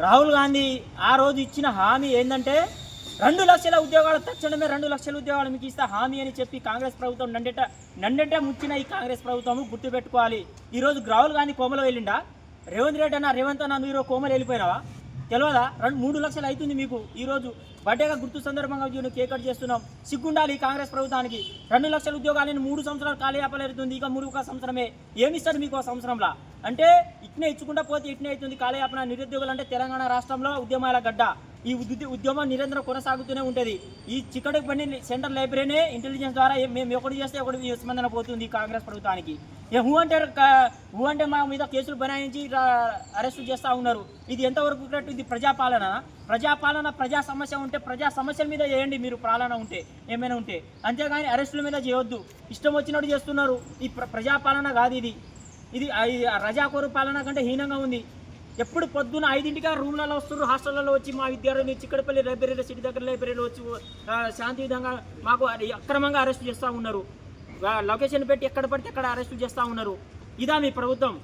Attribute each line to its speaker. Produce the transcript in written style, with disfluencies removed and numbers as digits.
Speaker 1: రాహుల్ గాంధీ ఆ రోజు ఇచ్చిన హామీ ఏంటంటే 2 లక్షల ఉద్యోగాలు తక్షణమే 2 లక్షల ఉద్యోగాలు మీకు ఇస్తా హామీ అని చెప్పి కాంగ్రెస్ ప్రభుత్వం నండెట ముచ్చిన ఈ కాంగ్రెస్ ప్రభుత్వం గుర్తుపెట్టుకోవాలి. ఈరోజు రాహుల్ గాంధీ కోమలో వెళ్ళిండా? రేవంత్ అన్న మీరు కోమలు వెళ్ళిపోయినావా? తెలియదా? 3 లక్షలు అవుతుంది మీకు. ఈరోజు బర్త్డేగా గుర్తు సందర్భంగా కేక్ కట్ చేస్తున్నాం. సిగ్గుండాలి ఈ కాంగ్రెస్ ప్రభుత్వానికి. 2 లక్షల ఉద్యోగాలను 3 సంవత్సరాలు కాలయాపన అవుతుంది. ఇక 3 సంవత్సరమే ఏమిస్తారు మీకు? సంవత్సరంలో అంటే ఇట్నే ఇచ్చుకుంటా పోతే ఇట్నే అవుతుంది కాలయాపన. నిరుద్యోగులు అంటే తెలంగాణ రాష్ట్రంలో ఉద్యమాల గడ్డ. ఈ ఉద్యమం నిరంతరం కొనసాగుతూనే ఉంటుంది. ఈ చిక్కడి పని సెంట్రల్ లైబ్రరీనే ఇంటెలిజెన్స్ ద్వారా మేము ఒకటి చేస్తే ఒకటి స్పందన పోతుంది కాంగ్రెస్ ప్రభుత్వానికి. హూ అంటే మా మీద కేసులు బనాయించి అరెస్టు చేస్తూ ఉన్నారు. ఇది ఎంతవరకు కరెక్ట్? ఇది ప్రజాపాలన ప్రజా సమస్య ఉంటే ప్రజా సమస్యల మీద చేయండి మీరు. పాలన ఉంటే ఏమైనా ఉంటే, అంతేగాని అరెస్టుల మీద చేయొద్దు. ఇష్టం వచ్చినట్టు చేస్తున్నారు. ఈ ప్రజాపాలన కాదు ఇది. ఇది రజాకోరు పాలన కంటే హీనంగా ఉంది. ఎప్పుడు పొద్దున 5ంటికి రూమ్లలో వస్తున్నారు, హాస్టల్లో వచ్చి మా విద్యార్థులు చిక్కడపల్లి లైబ్రరీలో సిటీ దగ్గర లైబ్రరీలో వచ్చి శాంతియుతంగా మాకు అక్రమంగా అరెస్ట్ చేస్తూ ఉన్నారు. లొకేషన్ పెట్టి ఎక్కడ పడితే అక్కడ అరెస్టు చేస్తూ ఉన్నారు. ఇదా మీ ప్రభుత్వం?